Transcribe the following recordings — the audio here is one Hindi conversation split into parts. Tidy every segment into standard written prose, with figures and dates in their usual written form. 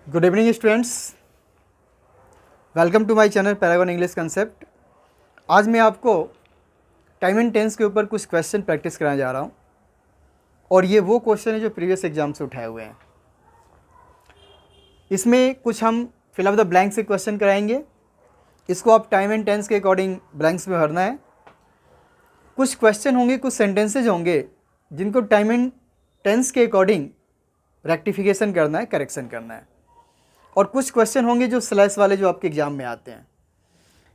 Good evening students, welcome to my channel Paragon English concept. आज मैं आपको टाइम एंड टेंस के ऊपर कुछ क्वेश्चन प्रैक्टिस कराने जा रहा हूँ और ये वो क्वेश्चन है जो प्रीवियस एग्जाम से उठाए हुए हैं। इसमें कुछ हम फिल ऑफ द ब्लैंक से क्वेश्चन कराएंगे। इसको आप टाइम एंड टेंस के अकॉर्डिंग ब्लैंक्स में भरना है। कुछ क्वेश्चन होंगे, कुछ सेंटेंसेज होंगे जिनको टाइम एंड टेंस के अकॉर्डिंग रेक्टिफिकेशन करना है, करेक्शन करना है। और कुछ क्वेश्चन होंगे जो स्लैश वाले जो आपके एग्जाम में आते हैं।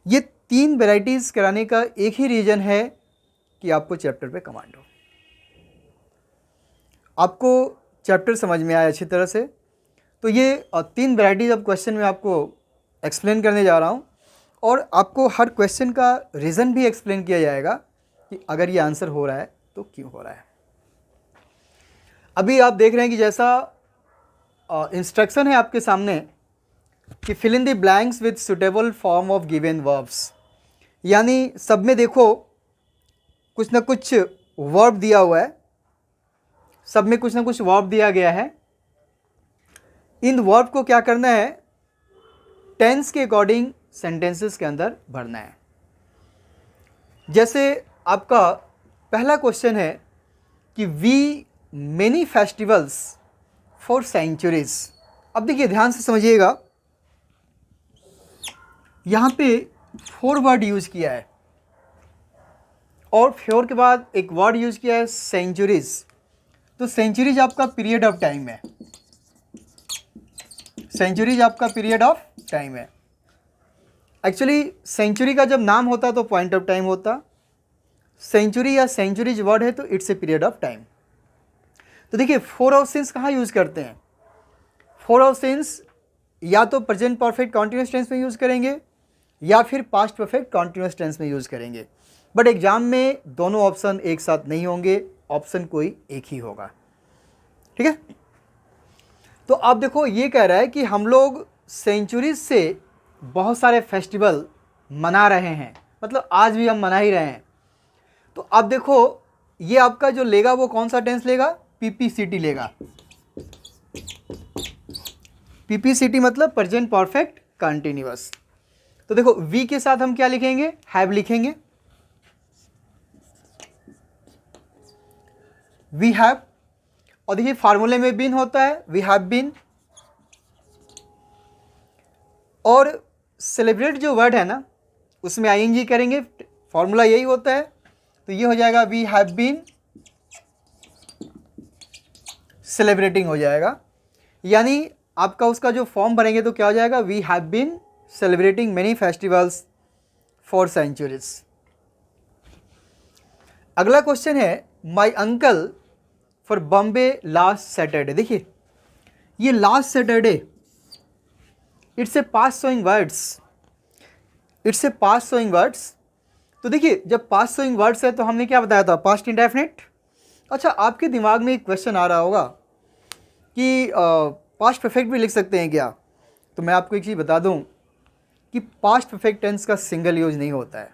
ये तीन वेराइटीज़ कराने का एक ही रीज़न है कि आपको चैप्टर पे कमांड हो, आपको चैप्टर समझ में आए अच्छी तरह से। तो ये तीन वेराइटीज़ ऑफ क्वेश्चन में आपको एक्सप्लेन करने जा रहा हूँ और आपको हर क्वेश्चन का रीज़न भी एक्सप्लेन किया जाएगा कि अगर ये आंसर हो रहा है तो क्यों हो रहा है। अभी आप देख रहे हैं कि जैसा इंस्ट्रक्शन है आपके सामने कि fill in the blanks with suitable form of given verbs, यानी सब में देखो कुछ ना कुछ वर्ब दिया हुआ है, सब में कुछ ना कुछ वर्ब दिया गया है। इन वर्ब को क्या करना है, टेंस के अकॉर्डिंग सेंटेंसेस के अंदर भरना है। जैसे आपका पहला क्वेश्चन है कि we many festivals for centuries. अब देखिए ध्यान से समझिएगा, यहाँ पे फोर वर्ड यूज किया है और फोर के बाद एक वर्ड यूज किया है सेंचुरीज। तो सेंचुरीज आपका पीरियड ऑफ टाइम है, सेंचुरीज आपका पीरियड ऑफ टाइम है। एक्चुअली सेंचुरी का जब नाम होता तो पॉइंट ऑफ टाइम होता, सेंचुरी या सेंचुरीज वर्ड है तो it's a period of time. तो देखिए फोर ऑफ सिंस कहाँ यूज करते हैं, फोर ऑफ सिंस या तो प्रेजेंट परफेक्ट कॉन्टिन्यूअस टेंस में यूज करेंगे या फिर पास्ट परफेक्ट कॉन्टिन्यूअस टेंस में यूज करेंगे। बट एग्जाम में दोनों ऑप्शन एक साथ नहीं होंगे, ऑप्शन कोई एक ही होगा। ठीक है, तो आप देखो ये कह रहा है कि हम लोग सेंचुरीज से बहुत सारे फेस्टिवल मना रहे हैं, मतलब आज भी हम मना ही रहे हैं। तो आप देखो ये आपका जो लेगा वो कौन सा टेंस लेगा, पीपीसीटी लेगा। पीपीसीटी मतलब प्रेजेंट परफेक्ट कंटिन्यूअस। तो देखो वी के साथ हम क्या लिखेंगे, हैव लिखेंगे, वी हैव। और देखिए फार्मूले में बीन होता है, वी हैव बीन। और सेलिब्रेट जो वर्ड है ना उसमें आईएनजी करेंगे, फॉर्मूला यही होता है। तो ये हो जाएगा वी हैव बीन सेलिब्रेटिंग हो जाएगा, यानी आपका उसका जो फॉर्म भरेंगे तो क्या हो जाएगा, we have been celebrating many festivals for centuries. अगला क्वेश्चन है my uncle for Bombay last Saturday. देखिए ये last Saturday it's a past showing words, it's a past showing words. तो देखिए जब पास्ट शोइंग वर्ड्स है तो हमने क्या बताया था, पास्ट इंडेफिनिट। अच्छा आपके दिमाग में एक क्वेश्चन आ रहा होगा कि पास्ट परफेक्ट भी लिख सकते हैं क्या। तो मैं आपको एक चीज़ बता दूं कि पास्ट परफेक्ट टेंस का सिंगल यूज नहीं होता है,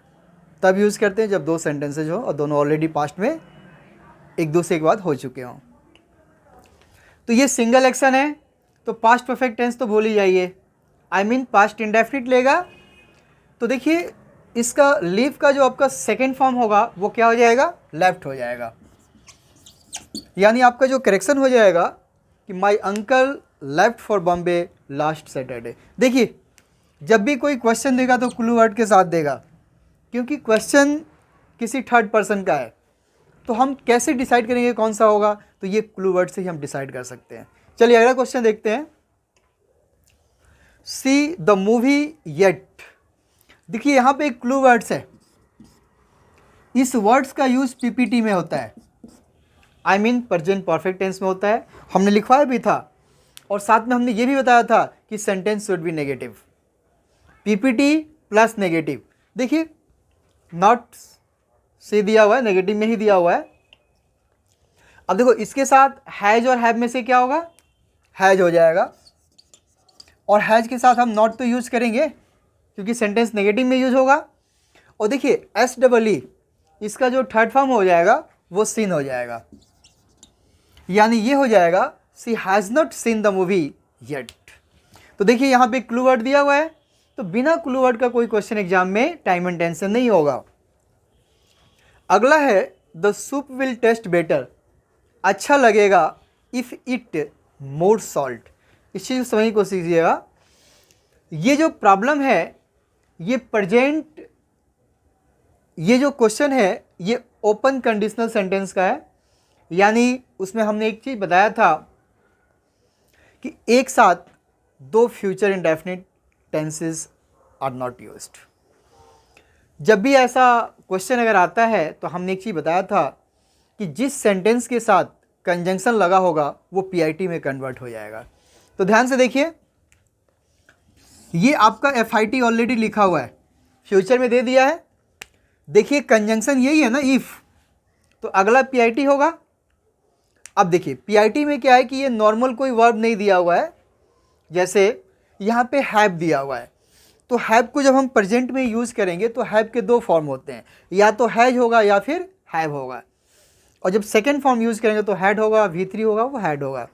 तब यूज़ करते हैं जब दो सेंटेंसेज हो और दोनों ऑलरेडी पास्ट में एक दूसरे के बाद हो चुके हों। तो ये सिंगल एक्शन है तो पास्ट परफेक्ट टेंस तो भूल ही जाइए, आई मीन पास्ट इंडेफिनिट लेगा। तो देखिए इसका लीव का जो आपका सेकेंड फॉर्म होगा वो क्या हो जाएगा, लेफ्ट हो जाएगा। यानी आपका जो करेक्शन हो जाएगा कि my uncle left for Bombay last Saturday. देखिए जब भी कोई क्वेश्चन देगा तो क्लू वर्ड के साथ देगा, क्योंकि क्वेश्चन किसी थर्ड पर्सन का है तो हम कैसे डिसाइड करेंगे कौन सा होगा, तो ये क्लू वर्ड से ही हम डिसाइड कर सकते हैं। चलिए अगला क्वेश्चन देखते हैं, सी द मूवी येट। देखिए यहाँ पे एक क्लू वर्ड्स है, इस वर्ड्स का यूज पीपीटी में होता है, I mean present perfect tense में होता है। हमने लिखवाया भी था और साथ में हमने ये भी बताया था कि sentence should be negative, PPT plus negative. देखिए नॉट से दिया हुआ है, नेगेटिव में ही दिया हुआ है। अब देखो इसके साथ हैज और हैव में से क्या होगा, हैज हो जाएगा। और हैज के साथ हम नॉट तो यूज करेंगे क्योंकि सेंटेंस नेगेटिव में यूज होगा। और देखिए एस डबल ई इसका जो थर्ड फॉर्म हो जाएगा वो सीन हो जाएगा, यानी ये हो जाएगा she has not seen the movie yet. तो देखिए यहाँ पे क्लू वर्ड दिया हुआ है, तो बिना क्लू वर्ड का कोई क्वेश्चन एग्जाम में टाइम एंड टेंशन नहीं होगा। अगला है the soup will taste better, अच्छा लगेगा इफ़ इट मोर सॉल्ट। इस चीज़ को समझने की कोशिश कीजिएगा। ये जो प्रॉब्लम है ये प्रेजेंट, ये जो क्वेश्चन है ये ओपन कंडीशनल सेंटेंस का है, यानी उसमें हमने एक चीज़ बताया था कि एक साथ दो future indefinite tenses are not used. जब भी ऐसा क्वेश्चन अगर आता है तो हमने एक चीज़ बताया था कि जिस सेंटेंस के साथ कंजंक्शन लगा होगा वो पीआईटी में कन्वर्ट हो जाएगा। तो ध्यान से देखिए, ये आपका एफआईटी ऑलरेडी लिखा हुआ है, फ्यूचर में दे दिया है। देखिए कंजंक्शन यही है ना, इफ़, तो अगला पीआईटी होगा। अब देखिए पीआईटी में क्या है कि ये नॉर्मल कोई वर्ब नहीं दिया हुआ है, जैसे यहाँ पे हैव दिया हुआ है। तो हैव को जब हम प्रेजेंट में यूज़ करेंगे तो हैव के दो फॉर्म होते हैं, या तो हैज होगा या फिर हैव होगा। और जब सेकेंड फॉर्म यूज़ करेंगे तो हैड होगा, V3 होगा, वो हैड होगा।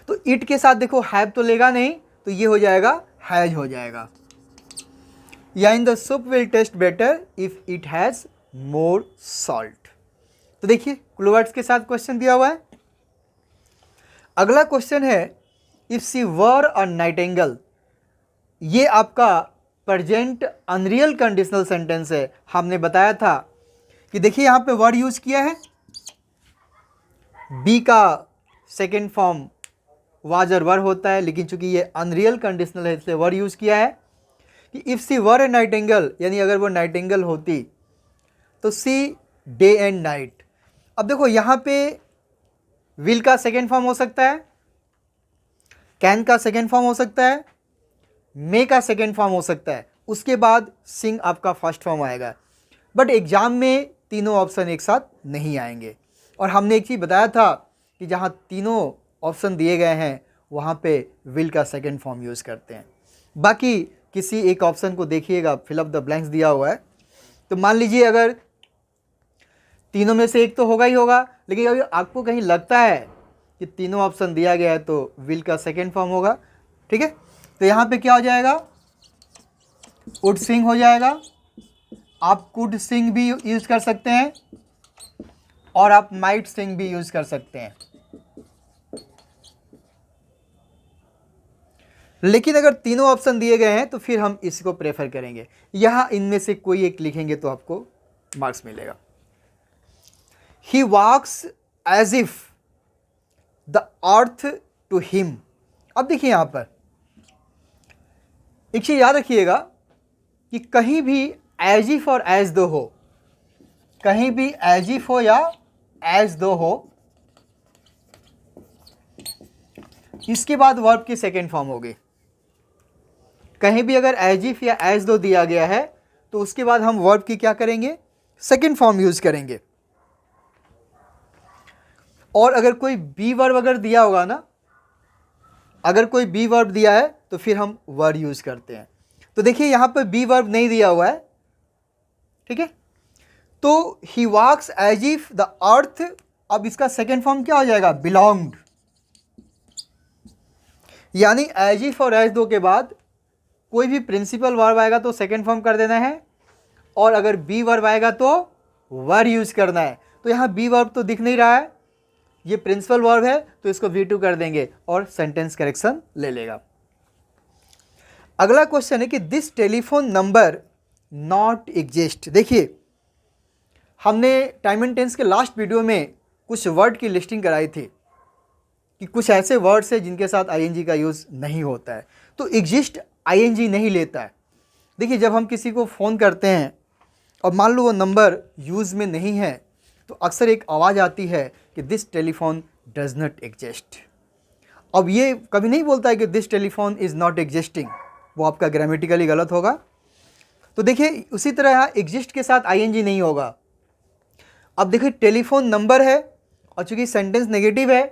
तो इट के साथ देखो हैव तो लेगा नहीं, तो ये हो जाएगा हैज हो जाएगा। या in the soup will taste better if it has more salt. तो देखिए क्लूवर्ड्स के साथ क्वेश्चन दिया हुआ है। अगला क्वेश्चन है if C were a Nightingale, ये आपका प्रेजेंट अनरियल कंडीशनल सेंटेंस है। हमने बताया था कि देखिए यहाँ पे वर्ड यूज किया है, बी का सेकेंड फॉर्म वाज और वर होता है, लेकिन चूंकि ये अनरियल कंडीशनल है इसलिए वर्ड यूज किया है कि if C were A Nightingale, यानी अगर वो नाइटिंगेल होती तो सी डे एंड नाइट। अब देखो यहाँ पे विल का सेकेंड फॉर्म हो सकता है, कैन का सेकेंड फॉर्म हो सकता है, मे का सेकेंड फॉर्म हो सकता है, उसके बाद सिंग आपका फर्स्ट फॉर्म आएगा। बट एग्जाम में तीनों ऑप्शन एक साथ नहीं आएंगे। और हमने एक चीज़ बताया था कि जहाँ तीनों ऑप्शन दिए गए हैं वहाँ पे विल का सेकेंड फॉर्म यूज़ करते हैं। बाकी किसी एक ऑप्शन को देखिएगा, फिल अप द ब्लैंक्स दिया हुआ है। तो मान लीजिए अगर तीनों में से एक तो होगा ही होगा, लेकिन अगर आपको कहीं लगता है कि तीनों ऑप्शन दिया गया है तो विल का सेकेंड फॉर्म होगा। ठीक है, तो यहाँ पे क्या हो जाएगा, वुड सिंग हो जाएगा। आप कुड सिंग भी यूज़ कर सकते हैं और आप माइट सिंग भी यूज़ कर सकते हैं। लेकिन अगर तीनों ऑप्शन दिए गए हैं तो फिर हम इसको प्रेफर करेंगे। यहाँ इनमें से कोई एक लिखेंगे तो आपको मार्क्स मिलेगा। He walks as if the earth to him. अब देखिए यहाँ पर एक चीज़ याद रखिएगा कि कहीं भी एज इफ और एज दो हो, कहीं भी एज इफ हो या एज दो हो, इसके बाद वर्ब की सेकेंड फॉर्म होगी। कहीं भी अगर एज इफ या एज दो दिया गया है तो उसके बाद हम वर्ब की क्या करेंगे, सेकेंड फॉर्म यूज करेंगे। और अगर कोई बी वर्ब अगर दिया होगा ना, अगर कोई बी वर्ब दिया है तो फिर हम वर्ड यूज करते हैं। तो देखिए यहाँ पर बी वर्ब नहीं दिया हुआ है, ठीक है। तो he walks as if the earth, अब इसका सेकेंड फॉर्म क्या हो जाएगा, बिलोंग्ड। यानी एज इफ और एज दो के बाद कोई भी प्रिंसिपल वर्ब आएगा तो सेकेंड फॉर्म कर देना है, और अगर बी वर्ब आएगा तो वर्ड यूज करना है। तो यहाँ बी वर्ब तो दिख नहीं रहा है, ये प्रिंसिपल वर्ब है तो इसको V2 कर देंगे और सेंटेंस करेक्शन ले लेगा। अगला क्वेश्चन है कि this telephone number not exist. देखिए हमने टाइम एंड टेंस के लास्ट वीडियो में कुछ वर्ड की लिस्टिंग कराई थी कि कुछ ऐसे वर्ड्स हैं जिनके साथ ING का यूज़ नहीं होता है, तो एग्जिस्ट ING नहीं लेता है। देखिए जब हम किसी को फ़ोन करते हैं और मान लो वो नंबर यूज़ में नहीं है तो अक्सर एक आवाज़ आती है कि this telephone does not exist. अब ये कभी नहीं बोलता है कि this telephone is not existing, वो आपका ग्रामेटिकली गलत होगा। तो देखिए उसी तरह यहाँ एग्जिस्ट के साथ ING नहीं होगा। अब देखिए टेलीफोन नंबर है और चूंकि सेंटेंस नेगेटिव है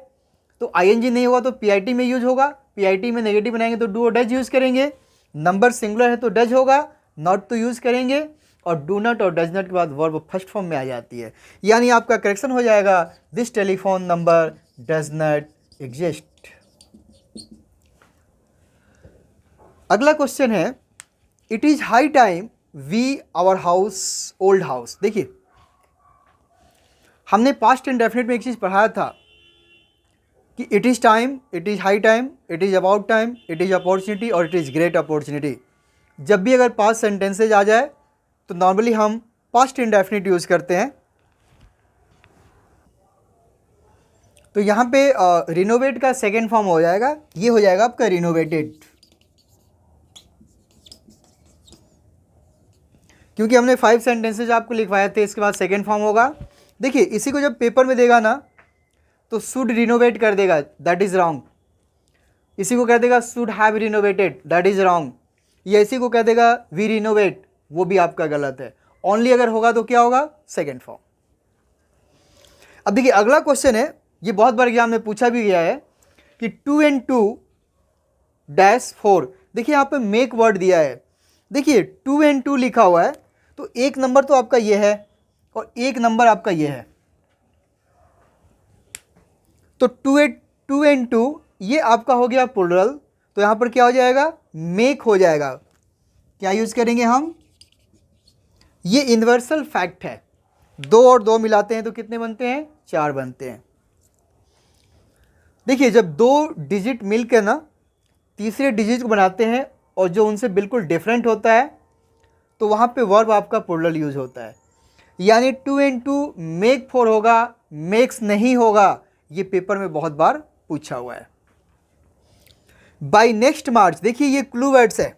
तो ING नहीं होगा तो PIT में यूज होगा। PIT में नेगेटिव बनाएंगे तो डू और डज यूज़ करेंगे। नंबर सिंगुलर है तो डज होगा, नॉट तो यूज़ करेंगे, और डू नॉट और डज नॉट के बाद वर्ब फर्स्ट फॉर्म में आ जाती है। यानी आपका करेक्शन हो जाएगा this telephone number does not exist. अगला क्वेश्चन है, it is high time we our house old house. देखिए हमने पास्ट इंडेफिनिट में एक चीज़ पढ़ाया था कि it is time, it is high time, it is about time, it is opportunity और इट इज़ ग्रेट अपॉर्चुनिटी। जब भी अगर पास्ट सेंटेंसेज आ जाए तो नॉर्मली हम पास्ट इंडेफिनिट यूज़ करते हैं। तो यहाँ पे रिनोवेट का सेकेंड फॉर्म हो जाएगा, ये हो जाएगा आपका रिनोवेटेड, क्योंकि हमने 5 सेंटेंसेज आपको लिखवाए थे, इसके बाद सेकेंड फॉर्म होगा। देखिए इसी को जब पेपर में देगा ना तो शुड रिनोवेट कर देगा, दैट इज़ रॉन्ग। इसी को कह देगा should have renovated, that is wrong. या इसी को कह देगा वी रिनोवेट, वो भी आपका गलत है। ओनली अगर होगा तो क्या होगा, सेकेंड फॉर्म। अब देखिए अगला क्वेश्चन है, ये बहुत बार एग्जाम में पूछा भी गया है कि 2 and 2 डैश 4। देखिए यहाँ पे मेक वर्ड दिया है। देखिए 2 and 2 लिखा हुआ है तो एक नंबर तो आपका ये है और एक नंबर आपका ये है, तो 2 and 2 ये आपका हो गया प्लुरल, तो यहाँ पर क्या हो जाएगा, मेक हो जाएगा। क्या यूज़ करेंगे हम, ये यूनिवर्सल फैक्ट है, 2 और 2 मिलाते हैं तो कितने बनते हैं, 4 बनते हैं। देखिए जब 2 डिजिट मिलकर ना तीसरे डिजिट को बनाते हैं और जो उनसे बिल्कुल डिफरेंट होता है तो वहाँ पे वर्ब आपका प्लुरल यूज होता है। यानी 2 and 2 मेक 4 होगा, मेक्स नहीं होगा। ये पेपर में बहुत बार पूछा हुआ है। बाय नेक्स्ट मार्च, देखिए ये क्लू वर्ड्स है।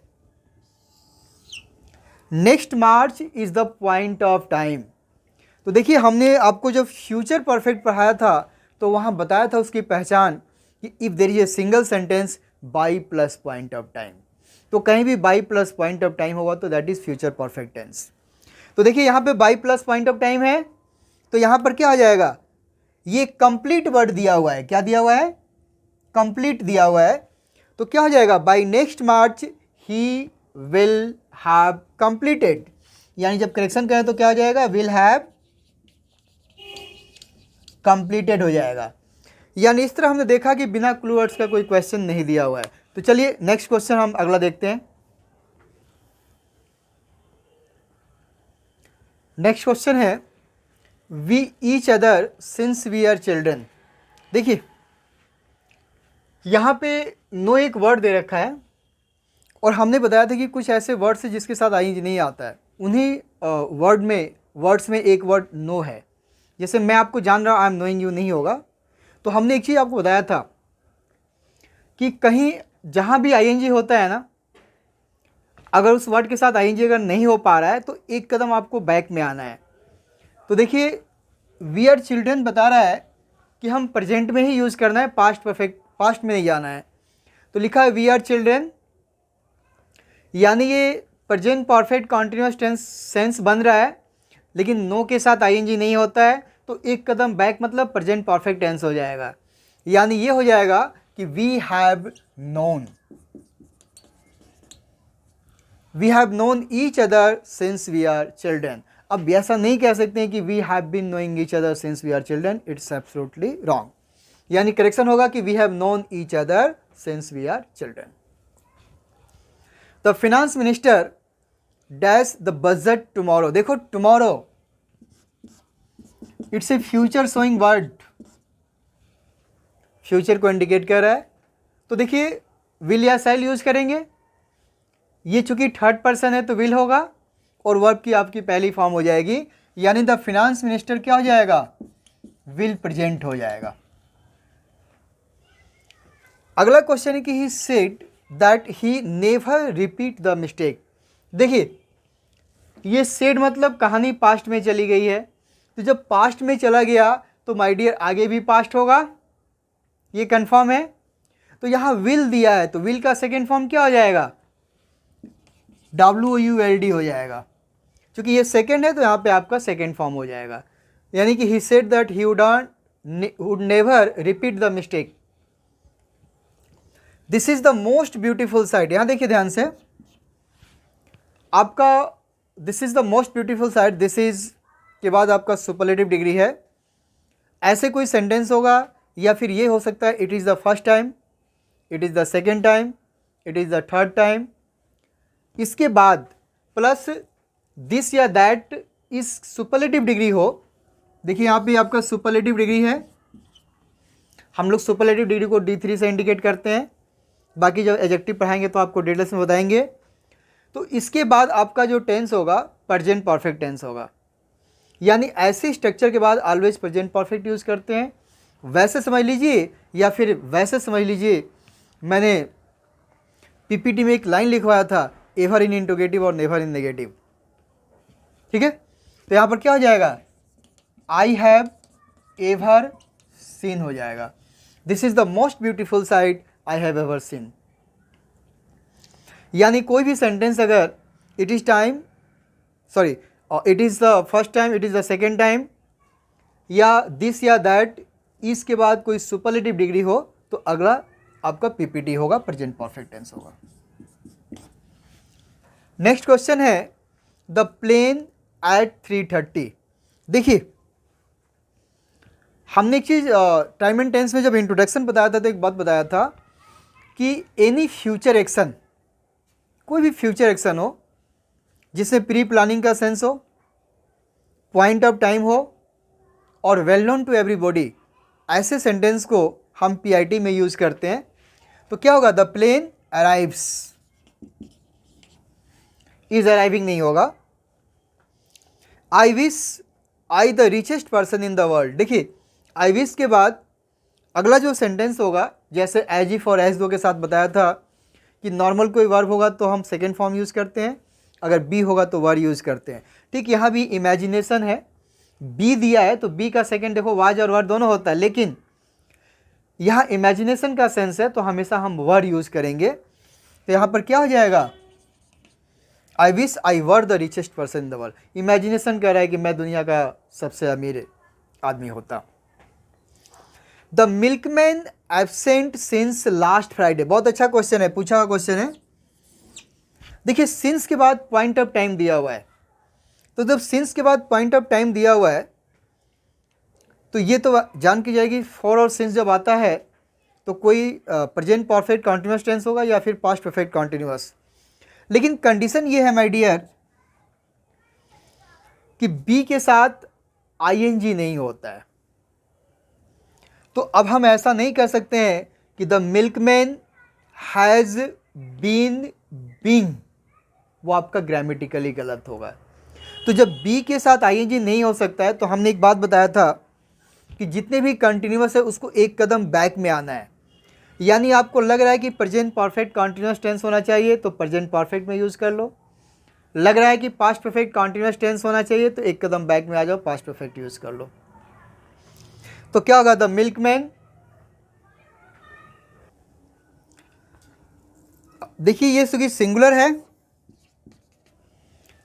Next March is the point of time. तो देखिए हमने आपको जब फ्यूचर परफेक्ट पढ़ाया था तो वहाँ बताया था उसकी पहचान कि if there is a single sentence by plus point of time, तो कहीं भी by plus point of time होगा तो that is future perfect tense. तो देखिए यहाँ पे by plus point of time है तो यहाँ पर क्या आ जाएगा, ये कंप्लीट वर्ड दिया हुआ है। क्या दिया हुआ है, कंप्लीट दिया हुआ है। तो क्या हो जाएगा, by next March he will have completed. यानी जब करेक्शन करें तो क्या हो जाएगा, विल हैव कंप्लीटेड हो जाएगा। यानी इस तरह हमने देखा कि बिना क्लू वर्ड्स का कोई क्वेश्चन नहीं दिया हुआ है। तो चलिए नेक्स्ट क्वेश्चन हम अगला देखते हैं। नेक्स्ट क्वेश्चन है, we each other since we are children. देखिए यहाँ पे नो एक वर्ड दे रखा है और हमने बताया था कि कुछ ऐसे वर्ड्स हैं जिसके साथ आई नहीं आता है, उन्हीं वर्ड्स में एक वर्ड नो है। जैसे मैं आपको जान रहा हूँ, आई एम नोइंग यू नहीं होगा। तो हमने एक चीज़ आपको बताया था कि कहीं जहाँ भी आईएनजी होता है ना, अगर उस वर्ड के साथ आईएनजी अगर नहीं हो पा रहा है तो एक कदम आपको बैक में आना है। तो देखिए वी आर चिल्ड्रन बता रहा है कि हम प्रेजेंट में ही यूज़ करना है, पास्ट में नहीं जाना है। तो लिखा है वी आर चिल्ड्रन, यानी ये present perfect continuous tense sense बन रहा है, लेकिन नो के साथ आईएनजी नहीं होता है तो एक कदम बैक मतलब प्रेजेंट परफेक्ट टेंस हो जाएगा। यानी ये हो जाएगा कि we have known each other since we are children. अब ऐसा नहीं कह सकते हैं कि we have been knowing each other since we are children, it's absolutely wrong. यानी करेक्शन होगा कि we have known each other since we are children. The finance minister dash the budget tomorrow. देखो tomorrow it's A future showing word, future को इंडिकेट कर रहा है। तो देखिए विल या शैल यूज करेंगे, ये चूंकि थर्ड पर्सन है तो विल होगा और वर्ब की आपकी पहली फॉर्म हो जाएगी। यानी द फिनेंस मिनिस्टर क्या हो जाएगा, विल प्रेजेंट हो जाएगा। अगला क्वेश्चन है कि he said that he never repeat the mistake. देखिए ये सेड मतलब कहानी पास्ट में चली गई है, तो जब पास्ट में चला गया तो माय डियर आगे भी पास्ट होगा, ये कंफर्म है। तो यहाँ विल दिया है तो विल का सेकेंड फॉर्म क्या हो जाएगा, WOULD हो जाएगा। क्योंकि ये सेकेंड है तो यहाँ पे आपका सेकेंड फॉर्म हो जाएगा। यानी कि he said that he would never repeat the mistake. This is the most beautiful side. यहाँ देखिए ध्यान से, आपका this is the most beautiful side, this is के बाद आपका सुपरलेटिव डिग्री है। ऐसे कोई सेंटेंस होगा या फिर ये हो सकता है it is the first time, it is the second time, it is the third time, इसके बाद प्लस दिस या दैट इस सुपरलेटिव डिग्री हो। देखिए यहाँ पे आपका सुपरलेटिव डिग्री है, हम लोग सुपरलेटिव डिग्री को D3 से इंडिकेट करते हैं, बाकी जब एडजेक्टिव पढ़ाएंगे तो आपको डिटेल्स में बताएंगे। तो इसके बाद आपका जो टेंस होगा प्रेजेंट परफेक्ट टेंस होगा, यानी ऐसे स्ट्रक्चर के बाद ऑलवेज प्रेजेंट परफेक्ट यूज़ करते हैं। वैसे समझ लीजिए या फिर वैसे समझ लीजिए, मैंने पीपीटी में एक लाइन लिखवाया था, एवर इन इंटरोगेटिव और नेवर इन नेगेटिव। ठीक है, तो यहाँ पर क्या हो जाएगा, आई हैव एवर सीन हो जाएगा। This is the most beautiful sight I have ever seen. यानी कोई भी सेंटेंस अगर it is time, sorry it is the first time, it is the second time, या दिस या दैट इसके बाद कोई सुपरलेटिव डिग्री हो तो अगला आपका पीपीटी होगा, प्रेजेंट परफेक्ट टेंस होगा। नेक्स्ट क्वेश्चन है द प्लेन एट 3:30। देखिए हमने एक चीज़ टाइम एंड टेंस में जब इंट्रोडक्शन बताया था तो एक बात बताया था कि एनी फ्यूचर एक्शन, कोई भी फ्यूचर एक्शन हो जिसमें प्री प्लानिंग का सेंस हो, पॉइंट ऑफ टाइम हो और वेल नोन टू एवरीबॉडी, ऐसे सेंटेंस को हम पीआईटी में यूज़ करते हैं। तो क्या होगा, the plane arrives, is arriving नहीं होगा। I wish I the richest person in the world. देखिए आई विश के बाद अगला जो सेंटेंस होगा, जैसे एज इफ और एज दो के साथ बताया था कि नॉर्मल कोई वर्ब होगा तो हम सेकेंड फॉर्म यूज़ करते हैं, अगर बी होगा तो वर यूज़ करते हैं। ठीक, यहाँ भी इमेजिनेशन है, बी दिया है तो बी का सेकेंड देखो वाज और वर दोनों होता है, लेकिन यहाँ इमेजिनेशन का सेंस है तो हमेशा हम वर यूज़ करेंगे। तो यहाँ पर क्या हो जाएगा, आई wish I were the richest person in the world. Imagination कह रहा है कि मैं दुनिया का सबसे अमीर आदमी होता। The milkman absent since last Friday. बहुत अच्छा क्वेश्चन है, पूछा हुआ क्वेश्चन है। देखिए सिंस के बाद पॉइंट ऑफ टाइम दिया हुआ है, तो जब सिंस के बाद पॉइंट ऑफ टाइम दिया हुआ है तो ये तो जान की जाएगी फॉर और सिंस जब आता है तो कोई प्रेजेंट परफेक्ट कॉन्टिन्यूस टेंस होगा या फिर पास्ट परफेक्ट कॉन्टिन्यूस। लेकिन कंडीशन ये है माय डियर कि बी के साथ आईएनजी नहीं होता है। तो अब हम ऐसा नहीं कर सकते हैं कि the milkman has been being, वो आपका ग्रामेटिकली गलत होगा। तो जब बी के साथ आईएनजी नहीं हो सकता है तो हमने एक बात बताया था कि जितने भी कंटिन्यूअस है उसको एक कदम बैक में आना है। यानी आपको लग रहा है कि प्रेजेंट परफेक्ट कॉन्टिन्यूअस टेंस होना चाहिए तो प्रेजेंट परफेक्ट में यूज़ कर लो, लग रहा है कि पास्ट परफेक्ट कॉन्टिन्यूअस टेंस होना चाहिए तो एक कदम बैक में आ जाओ, पास्ट परफेक्ट यूज़ कर लो। तो क्या होगा, द मिल्कमैन। देखिए ये चूंकि सिंगुलर है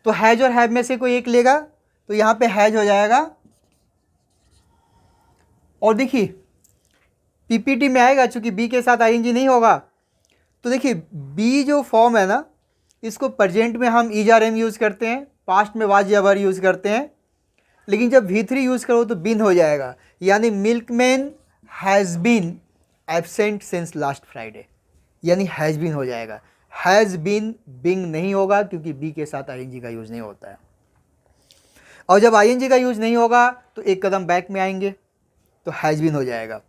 तो हैज और हैव में से कोई एक लेगा तो यहाँ पे हैज हो जाएगा। और देखिए पीपीटी में आएगा चूंकि बी के साथ आईएनजी नहीं होगा, तो देखिए बी जो फॉर्म है ना, इसको प्रेजेंट में हम इज आर एम यूज़ करते हैं, पास्ट में वाज या वर यूज़ करते हैं, लेकिन जब V3 यूज़ करो तो बिन हो जाएगा। यानी milkman has been absent since last Friday, यानी हैज़ बीन हो जाएगा। हैज़ बीन बिंग नहीं होगा क्योंकि बी के साथ आईएनजी का यूज़ नहीं होता है। और जब आईएनजी का यूज़ नहीं होगा तो एक कदम बैक में आएंगे तो हैज़ बीन हो जाएगा।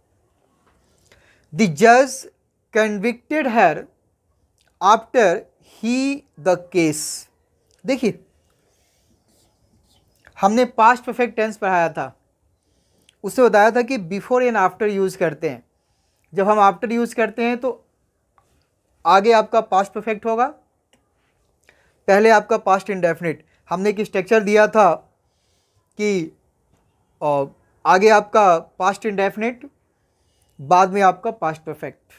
द जज convicted her after he the case. देखिए हमने पास्ट परफेक्ट टेंस पढ़ाया था, उससे बताया था कि बिफोर एंड आफ्टर यूज़ करते हैं। जब हम आफ्टर यूज़ करते हैं तो आगे आपका पास्ट परफेक्ट होगा, पहले आपका पास्ट इंडेफिनिट। हमने एक स्ट्रक्चर दिया था कि आगे आपका पास्ट इंडेफिनिट, बाद में आपका पास्ट परफेक्ट।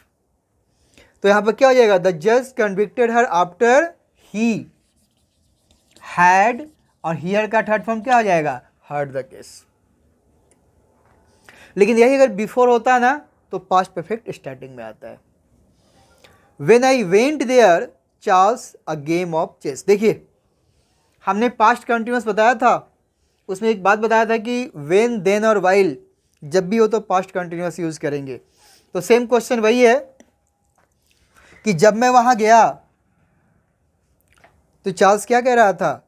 तो यहाँ पर क्या हो जाएगा, द जज convicted her after he had, और हियर का थर्ड फॉर्म क्या हो जाएगा, हर्ड द केस। लेकिन यही अगर बिफोर होता है ना तो पास्ट परफेक्ट स्टार्टिंग में आता है। When I went there Charles a game of chess. देखिए हमने पास्ट कंटिन्यूअस बताया था, उसमें एक बात बताया था कि व्हेन देन और वाइल जब भी हो तो पास्ट कंटिन्यूअस यूज़ करेंगे। तो सेम क्वेश्चन वही है कि जब मैं वहाँ गया तो चार्ल्स क्या कह रहा था,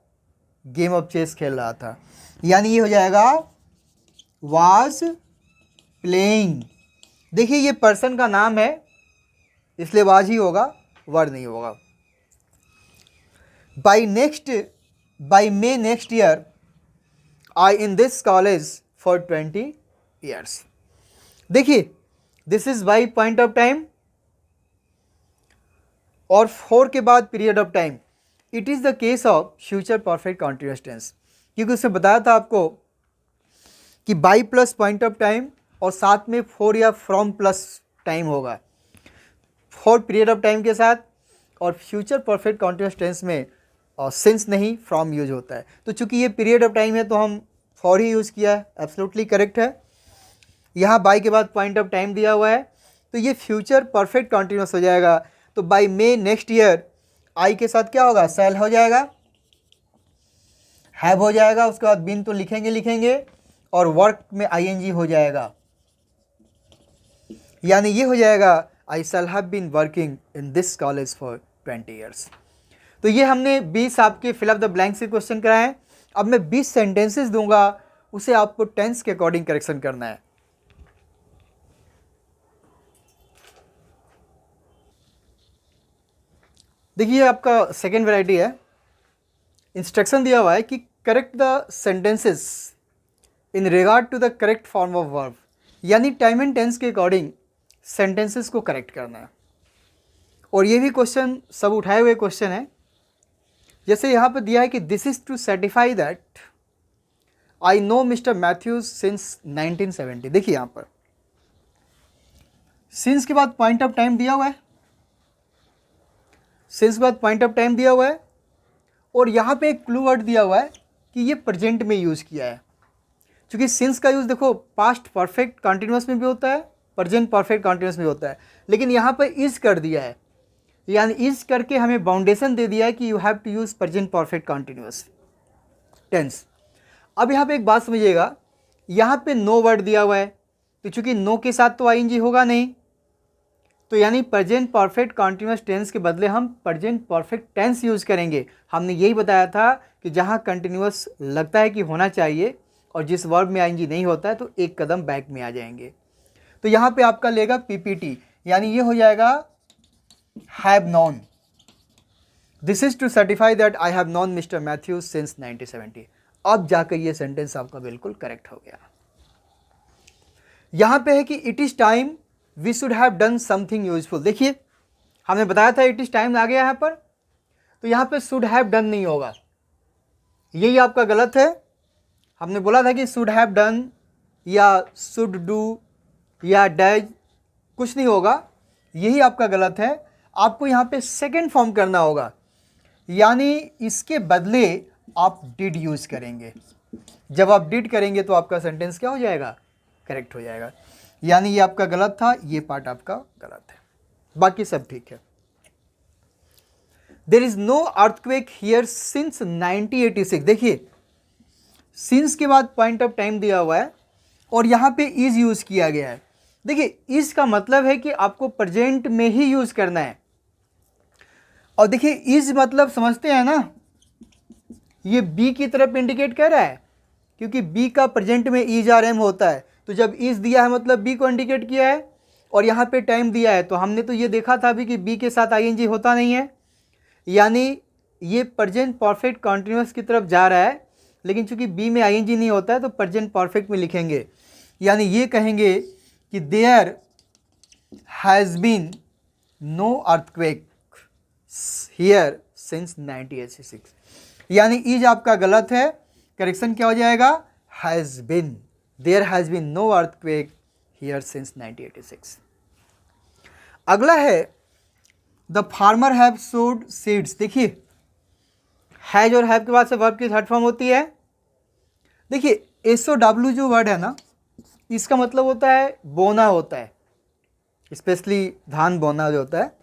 गेम ऑफ चेस खेल रहा था, यानी ये हो जाएगा वाज प्लेइंग। देखिए ये पर्सन का नाम है इसलिए वाज ही होगा, वर नहीं होगा। By May next year I in this college for 20 years. देखिए this is by point of time और 4 के बाद period of time. It is the case of future perfect continuous tense, क्योंकि उसने बताया था आपको कि by plus point of time और साथ में 4 या फ्रॉम प्लस टाइम होगा, 4 पीरियड ऑफ टाइम के साथ। और फ्यूचर परफेक्ट कॉन्टिन्यूअस टेंस में सिंस नहीं फ्रॉम यूज होता है। तो चूंकि ये पीरियड ऑफ टाइम है तो हम फॉर ही यूज़ किया है, एब्सोल्युटली करेक्ट है। यहाँ बाई के बाद पॉइंट ऑफ टाइम दिया हुआ है तो ये फ्यूचर परफेक्ट कॉन्टिन्यूअस हो जाएगा। तो बाई मे नेक्स्ट ईयर आई के साथ क्या होगा, सेल हो जाएगा, हैव हो जाएगा, उसके बाद बीन तो लिखेंगे और वर्क में आईएनजी हो जाएगा, यानी ये हो जाएगा I shall have been working in this college for 20 years. तो ये हमने 20 आपके फिल अप द ब्लैंक से क्वेश्चन कराए हैं। अब मैं 20 सेंटेंसेस दूंगा, उसे आपको टेंस के अकॉर्डिंग करेक्शन करना है। देखिए आपका सेकेंड वैरायटी है, इंस्ट्रक्शन दिया हुआ है कि correct the sentences in regard to the correct form of verb, यानी टाइम एंड टेंस के अकॉर्डिंग सेंटेंसेस को करेक्ट करना है। और ये भी क्वेश्चन सब उठाए हुए क्वेश्चन है। जैसे यहाँ पर दिया है कि this is to certify that I know Mister Matthews since 1970। देखिए यहाँ पर सिंस के बाद पॉइंट ऑफ टाइम दिया हुआ है, सिंस के बाद पॉइंट ऑफ टाइम दिया हुआ है और यहाँ पे एक क्लू वर्ड दिया हुआ है कि ये प्रेजेंट में यूज़ किया है। क्योंकि सिंस का यूज़ देखो पास्ट परफेक्ट कंटिन्यूअस में भी होता है, प्रेजेंट परफेक्ट कंटिन्यूअस में होता है, लेकिन यहाँ पर इज कर दिया है, यानी इज करके हमें बाउंडेशन दे दिया है कि you have to use present perfect continuous tense. अब यहाँ पे एक बात समझिएगा, यहाँ पे नो वर्ड दिया हुआ है तो चूंकि नो के साथ तो आईएनजी होगा नहीं, तो यानी प्रेजेंट परफेक्ट कॉन्टिन्यूअस टेंस के बदले हम प्रेजेंट परफेक्ट टेंस यूज़ करेंगे। हमने यही बताया था कि जहाँ कंटिन्यूअस लगता है कि होना चाहिए और जिस वर्ब में आईएनजी नहीं होता है तो एक कदम बैक में आ जाएंगे। तो यहाँ पे आपका लेगा पीपीटी, यानी ये हो जाएगा have known. This is to certify that I have known Mister Matthews since 1970। अब जाकर ये सेंटेंस आपका बिल्कुल करेक्ट हो गया। यहाँ पे है कि it is time we should have done something useful. देखिए हमने बताया था इट इज़ टाइम आ गया यहाँ पर, तो यहाँ पे शुड हैव डन नहीं होगा, यही आपका गलत है। हमने बोला था कि शुड हैव डन या शुड डू या डज कुछ नहीं होगा, यही आपका गलत है। आपको यहाँ पे सेकंड फॉर्म करना होगा, यानी इसके बदले आप डिड यूज़ करेंगे। जब आप डिड करेंगे तो आपका सेंटेंस क्या हो जाएगा, करेक्ट हो जाएगा। यानी ये आपका गलत था, ये पार्ट आपका गलत है, बाकी सब ठीक है। There is no earthquake here since 1986। देखिए सिंस के बाद पॉइंट ऑफ टाइम दिया हुआ है और यहाँ पे इज यूज किया गया है। देखिए इज का मतलब है कि आपको प्रेजेंट में ही यूज करना है। और देखिए इज मतलब समझते हैं ना, ये बी की तरफ इंडिकेट कर रहा है, क्योंकि बी का प्रेजेंट में इज आर एम होता है। तो जब इज दिया है मतलब बी को इंडिकेट किया है, और यहाँ पे टाइम दिया है तो हमने तो ये देखा था अभी कि बी के साथ आईएनजी होता नहीं है, यानी ये प्रेजेंट परफेक्ट कॉन्टिन्यूअस की तरफ जा रहा है। लेकिन चूंकि बी में आईएनजी नहीं होता है तो प्रेजेंट परफेक्ट में लिखेंगे, यानी ये कहेंगे कि there has been no earthquake here since 1986। यानी इज आपका गलत है, करेक्शन क्या हो जाएगा, has been. There has been no earthquake here since 1986। अगला है the farmer have sowed seeds. देखिए हैज और हैव के बाद से वर्ब की थर्ड फॉर्म होती है। देखिए SOW जो वर्ड है ना, इसका मतलब होता है बोना होता है, स्पेशली धान बोना जो होता है।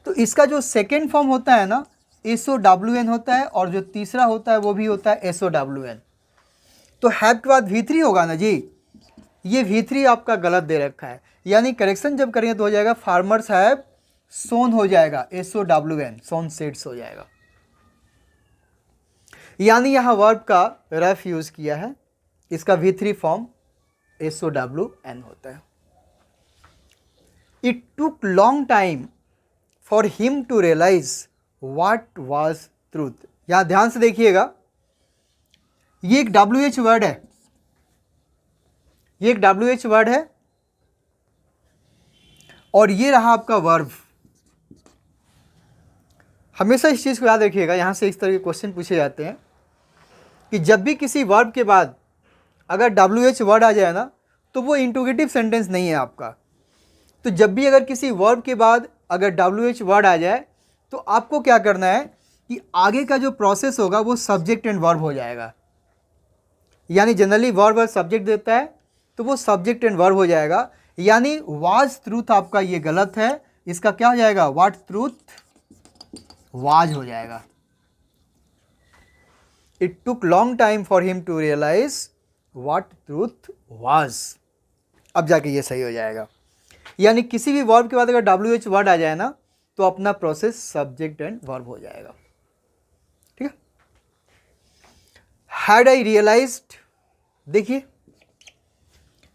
तो इसका जो सेकेंड फॉर्म होता है ना SOWN होता है, और जो तीसरा होता है वो भी होता है SOWN। तो हैव के बाद V3 होगा ना जी, ये V3 आपका गलत दे रखा है, यानी करेक्शन जब करेंगे तो हो जाएगा फार्मर्स हैव सोन हो जाएगा SOWN, सोन सीड्स हो जाएगा। यानी यहाँ वर्ब का रफ यूज किया है, इसका V3 फॉर्म SOWN होता है। It took long time for him to realise what was truth. यहां ध्यान से देखिएगा, ये एक WH वर्ड है, ये एक WH वर्ड है और ये रहा आपका वर्ब। हमेशा इस चीज को याद रखिएगा, यहां से इस तरह के क्वेश्चन पूछे जाते हैं कि जब भी किसी वर्ब के बाद अगर WH वर्ड आ जाए ना तो वो इंट्रोगेटिव सेंटेंस नहीं है आपका। तो जब भी अगर किसी वर्ब के बाद अगर WH वर्ड आ जाए तो आपको क्या करना है कि आगे का जो प्रोसेस होगा वो सब्जेक्ट एंड वर्ब हो जाएगा। यानी जनरली वर्ब और सब्जेक्ट देता है तो वो सब्जेक्ट एंड वर्ब हो जाएगा। यानी वाज ट्रूथ आपका ये गलत है, इसका क्या हो जाएगा, व्हाट ट्रूथ वाज हो जाएगा। It took long time for him to realise what truth was, अब जाके ये सही हो जाएगा। यानी किसी भी वर्ब के बाद अगर WH वर्ड आ जाए ना तो अपना प्रोसेस सब्जेक्ट एंड वर्ब हो जाएगा। ठीक है। हैड आई रियलाइज्ड, देखिए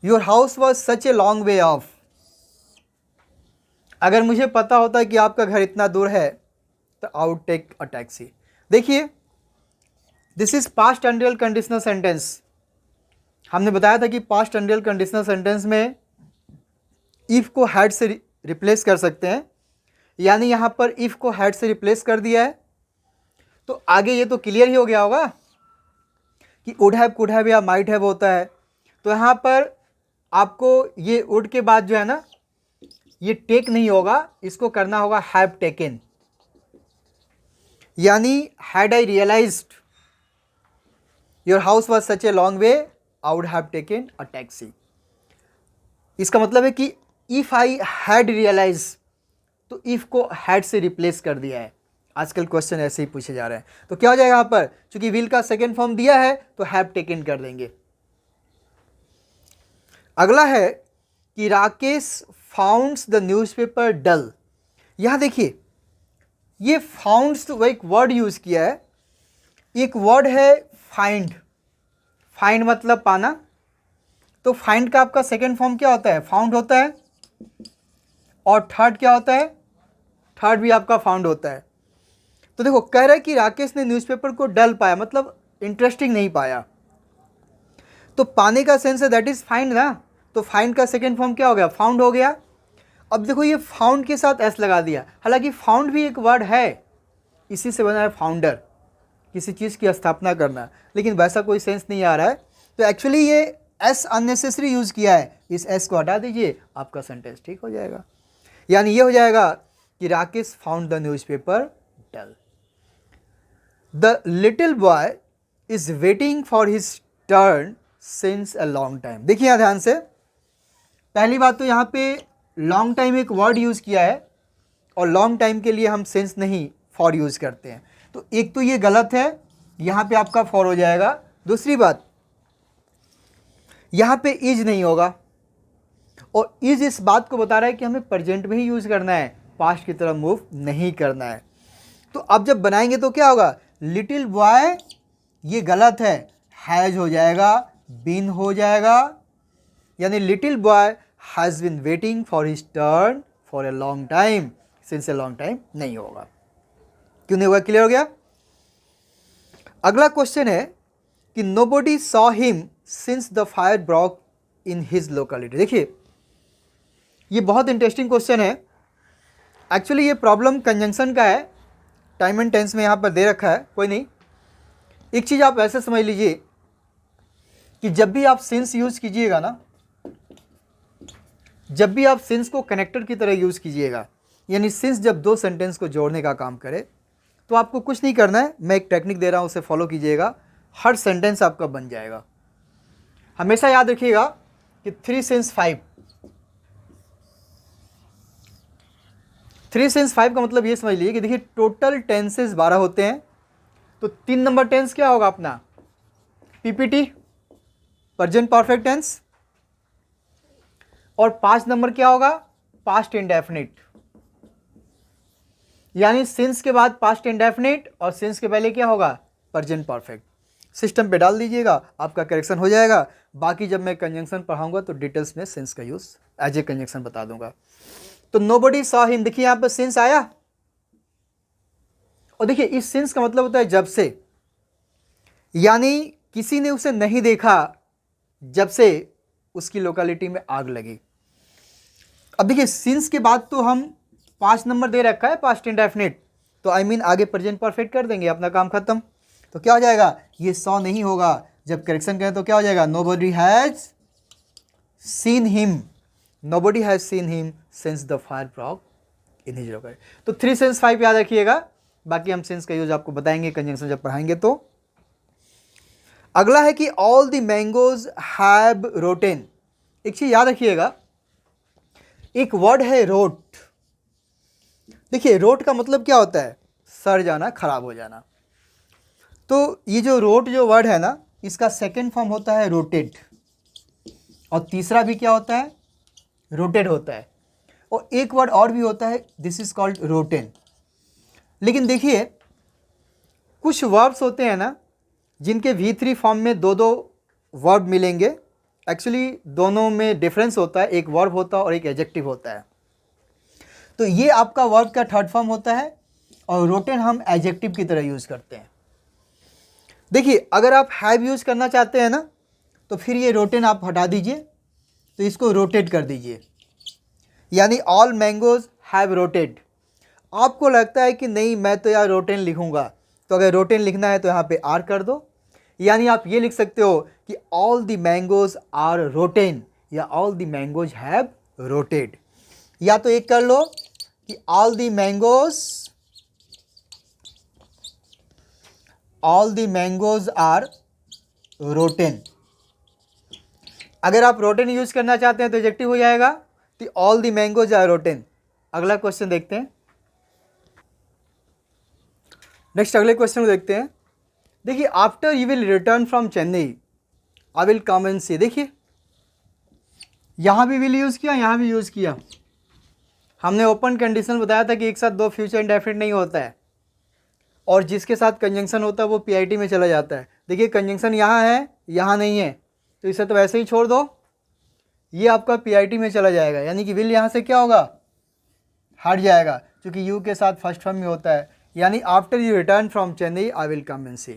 your house was such a long way of, अगर मुझे पता होता कि आपका घर इतना दूर है तो I would take a taxi. देखिए दिस इज पास्ट टेंडियल कंडीशनल सेंटेंस। हमने बताया था कि पास्ट टेंडियल कंडीशनल सेंटेंस में इफ को हैड से रिप्लेस कर सकते हैं, यानी यहां पर इफ को हैड से रिप्लेस कर दिया है तो आगे ये तो क्लियर ही हो गया होगा कि वुड हैव, कुड हैव या माइट हैव होता है। तो यहां पर आपको ये वुड के बाद जो है ना ये टेक नहीं होगा, इसको करना होगा हैव टेकन। यानी had I realised your house was such a long way I would have taken a taxi. इसका मतलब है कि इफ आई हैड रियलाइज, तो इफ को हैड से रिप्लेस कर दिया है। आजकल क्वेश्चन ऐसे ही पूछे जा रहे हैं। तो क्या हो जाएगा यहाँ पर, चूंकि विल का सेकेंड फॉर्म दिया है तो हैव टेकन कर देंगे। अगला है कि राकेश फाउंड्स द न्यूज़पेपर डल। यहां देखिए ये फाउंड्स तो एक वर्ड यूज किया है, एक वर्ड है फाइंड। फाइंड मतलब पाना, तो फाइंड का आपका सेकेंड फॉर्म क्या होता है, फाउंड होता है। और थर्ड क्या होता है, थर्ड भी आपका फाउंड होता है। तो देखो कह रहा है कि राकेश ने न्यूज़पेपर को डल पाया, मतलब इंटरेस्टिंग नहीं पाया। तो पाने का सेंस है दैट इज फाइंड ना, तो फाइंड का सेकेंड फॉर्म क्या हो गया, फाउंड हो गया। अब देखो ये फाउंड के साथ एस लगा दिया, हालांकि फाउंड भी एक वर्ड है, इसी से बना है फाउंडर, किसी चीज़ की स्थापना करना, लेकिन वैसा कोई सेंस नहीं आ रहा है। तो एक्चुअली ये एस अननेसेसरी यूज़ किया है, इस एस को हटा दीजिए, आपका सेंटेंस ठीक हो जाएगा। यानी ये हो जाएगा कि Rakesh found the newspaper dull. The little boy is waiting for his turn since a long time. देखिए यहाँ ध्यान से, पहली बात तो यहाँ पे लॉन्ग टाइम एक वर्ड यूज़ किया है और लॉन्ग टाइम के लिए हम सिंस नहीं फॉर यूज़ करते हैं। तो एक तो ये गलत है, यहाँ पे आपका फॉर हो जाएगा। दूसरी बात, यहाँ पे इज नहीं होगा, और इज इस बात को बता रहा है कि हमें प्रेजेंट में ही यूज़ करना है, पास्ट की तरफ मूव नहीं करना है। तो अब जब बनाएंगे तो क्या होगा, लिटिल बॉय ये गलत है, हैज हो जाएगा, बीन हो जाएगा। यानी little boy has been waiting for his turn for a long time, since a long time नहीं होगा। क्यों नहीं होगा, क्लियर हो गया। अगला क्वेश्चन है कि nobody saw him since the fire broke in his locality. देखिए ये बहुत इंटरेस्टिंग क्वेश्चन है। एक्चुअली ये प्रॉब्लम कंजंक्शन का है, टाइम एंड टेंस में यहाँ पर दे रखा है, कोई नहीं। एक चीज़ आप ऐसे समझ लीजिए कि जब भी आप सिंस यूज़ कीजिएगा ना, जब भी आप सिंस को कनेक्टर की तरह यूज़ कीजिएगा, यानी सिंस जब दो सेंटेंस को जोड़ने का काम करे, तो आपको कुछ नहीं करना है, मैं एक टेक्निक दे रहा हूँ उसे फॉलो कीजिएगा, हर सेंटेंस आपका बन जाएगा। हमेशा याद रखिएगा कि 3 सिंस 5, 3 सिंस 5 का मतलब ये समझ लीजिए कि देखिए टोटल टेंसेस 12 होते हैं। तो 3 नंबर टेंस क्या होगा अपना, पीपीटी, प्रेजेंट परफेक्ट टेंस, और 5 नंबर क्या होगा, पास्ट इंडेफिनिट। यानी सिंस के बाद पास्ट इंडेफिनिट और सिंस के पहले क्या होगा, प्रेजेंट परफेक्ट। सिस्टम पे डाल दीजिएगा, आपका करेक्शन हो जाएगा। बाकी जब मैं कंजंक्शन पढ़ाऊंगा तो डिटेल्स में सेंस का यूज़ एज ए कंजंक्शन बता दूंगा। तो नोबडी सॉ हिम, देखिए यहाँ पर सेंस आया, और देखिए इस सेंस का मतलब होता है जब से, यानी किसी ने उसे नहीं देखा जब से उसकी लोकेलिटी में आग लगी। अब देखिए सिंस के बाद तो हम 5 नंबर दे रखा है पास्ट इंडेफिनिट, तो आई मीन आगे प्रेजेंट परफेक्ट कर देंगे, अपना काम खत्म। तो क्या हो जाएगा, ये सॉ नहीं होगा, जब करेक्शन करें तो क्या हो जाएगा, nobody has seen him, nobody has seen him since the fire broke in his locality. तो 3 सेंस 5 याद रखिएगा, बाकी हम सेंस का यूज आपको बताएंगे कंजंक्शन जब पढ़ाएंगे। तो अगला है कि all the mangoes have rotten. एक चीज याद रखिएगा, एक वर्ड है रोट। देखिए रोट का मतलब क्या होता है, सड़ जाना, खराब हो जाना। तो ये जो रोट जो वर्ड है ना, इसका सेकंड फॉर्म होता है रोटेड, और तीसरा भी क्या होता है, रोटेड होता है। और एक वर्ड और भी होता है, दिस इज कॉल्ड रोटेन। लेकिन देखिए कुछ वर्ब्स होते हैं ना जिनके V3 फॉर्म में दो वर्ब मिलेंगे। एक्चुअली दोनों में डिफरेंस होता है, एक वर्ब होता है और एक एडजेक्टिव होता है। तो ये आपका वर्ब का थर्ड फॉर्म होता है, और रोटेन हम एडजेक्टिव की तरह यूज़ करते हैं। देखिए अगर आप हैव यूज़ करना चाहते हैं ना, तो फिर ये रोटेन आप हटा दीजिए, तो इसको रोटेट कर दीजिए, यानी ऑल मैंगोज हैव रोटेड। आपको लगता है कि नहीं मैं तो यार रोटेन लिखूंगा, तो अगर रोटेन लिखना है तो यहाँ पे आर कर दो, यानी आप ये लिख सकते हो कि all the mangoes are rotten, या all the mangoes have rotted. या तो एक कर लो कि all the mangoes are rotten. अगर आप रोटेन यूज करना चाहते हैं तो एडजेक्टिव हो जाएगा, तो all the mangoes are rotten. अगला क्वेश्चन देखते हैं, नेक्स्ट अगले क्वेश्चन को देखते हैं। देखिए after you will return from Chennai I will come and see. देखिए यहाँ भी विल यूज़ किया, यहाँ भी यूज़ किया। हमने ओपन कंडीशन बताया था कि एक साथ दो फ्यूचर इंडेफिनिट नहीं होता है, और जिसके साथ कंजंक्शन होता है वो पीआईटी में चला जाता है। देखिए कंजंक्शन यहाँ है, यहाँ नहीं है, तो इसे तो वैसे ही छोड़ दो, ये आपका पीआईटी में चला जाएगा, यानी कि विल यहाँ से क्या होगा, हट जाएगा, क्योंकि यू के साथ फर्स्ट फॉर्म में होता है। यानी after you return from Chennai I will come and see.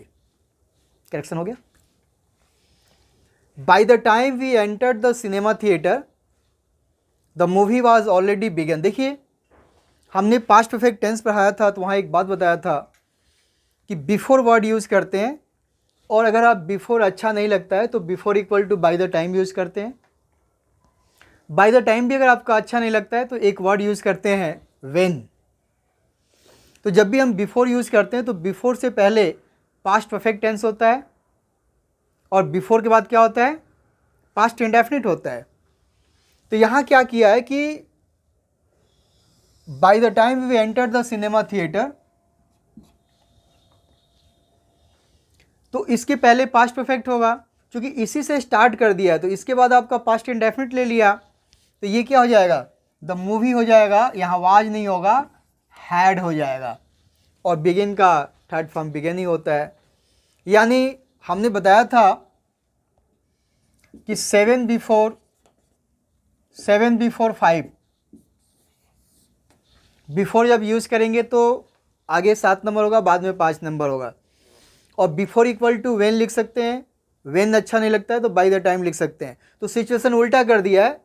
Correction हो गया। By the time we entered the cinema theatre the movie was already begun. देखिए हमने पास्ट परफेक्ट टेंस पढ़ाया था, तो वहाँ एक बात बताया था कि बिफोर वर्ड यूज़ करते हैं, और अगर आप बिफोर अच्छा नहीं लगता है तो before equal to by the time use करते हैं। बाय द टाइम भी अगर आपका अच्छा नहीं लगता है तो एक वर्ड यूज़ करते हैं व्हेन। तो जब भी हम बिफोर यूज़ करते हैं तो बिफोर से पहले पास्ट परफेक्ट टेंस होता है, और बिफोर के बाद क्या होता है, पास्ट इंडेफिनिट होता है। तो यहाँ क्या किया है कि by the time we enter the cinema theatre, तो इसके पहले पास्ट परफेक्ट होगा, क्योंकि इसी से स्टार्ट कर दिया है, तो इसके बाद आपका पास्ट इंडेफिनिट ले लिया, तो ये क्या हो जाएगा, द मूवी हो जाएगा, यहाँ वाज नहीं होगा, हैड हो जाएगा, और बिगिन का थर्ड फॉर्म बिगिन ही होता है। यानी हमने बताया था कि 7 बिफोर 5, बिफोर जब यूज़ करेंगे तो आगे 7 नंबर होगा, बाद में 5 नंबर होगा, और बिफोर इक्वल टू व्हेन लिख सकते हैं, व्हेन अच्छा नहीं लगता है तो बाय द टाइम लिख सकते हैं। तो सिचुएशन उल्टा कर दिया है,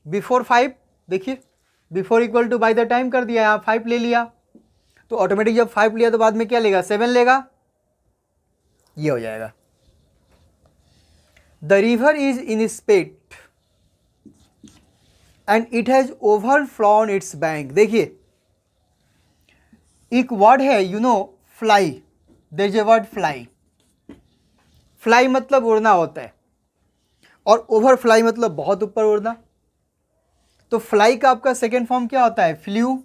बिफोर 5, देखिए before equal to by the time कर दिया, यहाँ 5 ले लिया, तो ऑटोमेटिक जब 5 लिया तो बाद में क्या लेगा, 7 लेगा, ये हो जाएगा। The river is in speed and it has overflown its bank. देखिए एक वर्ड है fly, there is a word fly. Fly मतलब उड़ना होता है, और ओवरफ्लाई मतलब बहुत ऊपर उड़ना। तो फ्लाई का आपका सेकेंड फॉर्म क्या होता है, फ्ल्यू,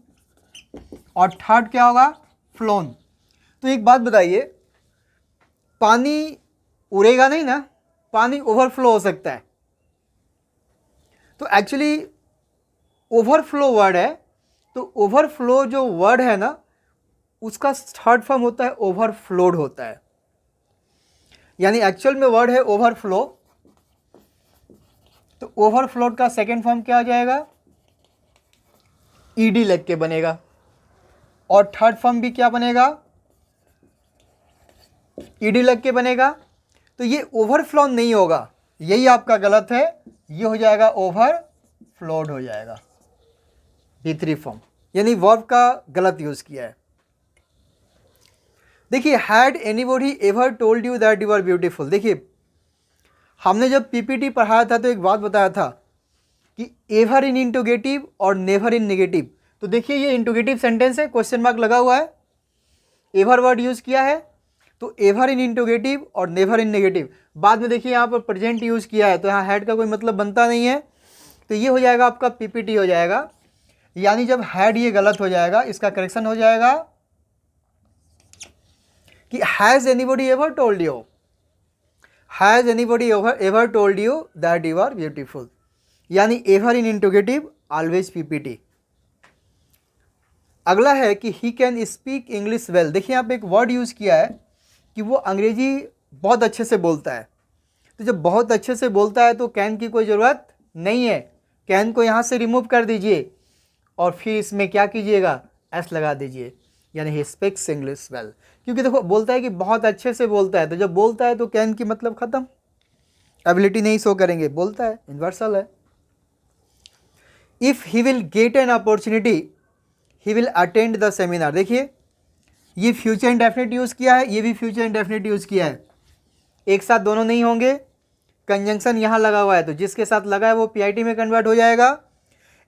और थर्ड क्या होगा, फ्लोन। तो एक बात बताइए, पानी उड़ेगा नहीं ना, पानी ओवरफ्लो हो सकता है। तो एक्चुअली ओवरफ्लो वर्ड है, तो ओवरफ्लो जो वर्ड है ना, उसका थर्ड फॉर्म होता है ओवरफ्लोड होता है। यानी एक्चुअल में वर्ड है ओवरफ्लो, तो ओवरफ्लोड का सेकेंड फॉर्म क्या हो जाएगा, ईडी लग के बनेगा, और थर्ड फॉर्म भी क्या बनेगा, ईडी लग के बनेगा। तो ये ओवरफ्लो नहीं होगा, यही आपका गलत है, ये हो जाएगा ओवरफ्लोड हो जाएगा, D3 फॉर्म, यानी वर्ब का गलत यूज किया है। देखिए had anybody ever told you that you are beautiful, देखिए हमने जब पीपीटी पढ़ाया था तो एक बात बताया था कि एवर इन इंटरोगेटिव और नेवर इन नेगेटिव। तो देखिए ये इंटरोगेटिव सेंटेंस है, क्वेश्चन मार्क लगा हुआ है, एवर वर्ड यूज़ किया है, तो एवर इन इंटरोगेटिव और नेवर इन नेगेटिव। बाद में देखिए यहाँ पर प्रेजेंट यूज़ किया है, तो यहाँ हैड का कोई मतलब बनता नहीं है, तो ये हो जाएगा आपका पीपीटी हो जाएगा। यानी जब हैड ये गलत हो जाएगा, इसका करेक्शन हो जाएगा कि has anybody ever told you, has anybody ever told you that you are beautiful, यानी ever in interrogative always PPT. अगला है कि he can speak English well, देखिए यहाँ पे एक वर्ड यूज़ किया है कि वो अंग्रेजी बहुत अच्छे से बोलता है, तो जब बहुत अच्छे से बोलता है तो कैन की कोई ज़रूरत नहीं है, कैन को यहाँ से रिमूव कर दीजिए और फिर इसमें क्या कीजिएगा, एस लगा दीजिए, यानी ही स्पीक्स इंग्लिश वेल। क्योंकि देखो बोलता है कि बहुत अच्छे से बोलता है, तो जब बोलता है तो कैन की मतलब ख़त्म, एबिलिटी नहीं शो करेंगे, बोलता है, यूनिवर्सल है। If he will get an opportunity he will attend the seminar, देखिए ये फ्यूचर इंडेफिनिट यूज़ किया है, ये भी फ्यूचर इंडेफिनिट यूज़ किया है, एक साथ दोनों नहीं होंगे, कंजंक्शन यहाँ लगा हुआ है, तो जिसके साथ लगा है वो पीआईटी में कन्वर्ट हो जाएगा,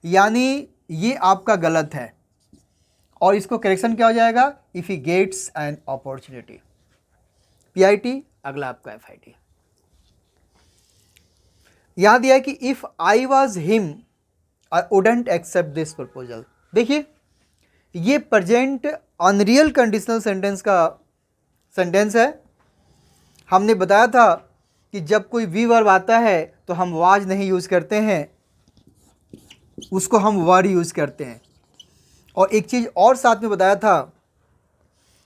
यानी ये आपका गलत है, और इसको करेक्शन क्या हो जाएगा, if he gets an opportunity, PIT, अगला आपका एफआईटी। यहाँ दिया है कि if I was him I wouldn't accept this proposal, देखिए ये प्रेजेंट अनरियल कंडीशनल सेंटेंस का सेंटेंस है। हमने बताया था कि जब कोई वी वर्ब आता है तो हम वाज नहीं यूज़ करते हैं, उसको हम वर यूज़ करते हैं। और एक चीज़ और साथ में बताया था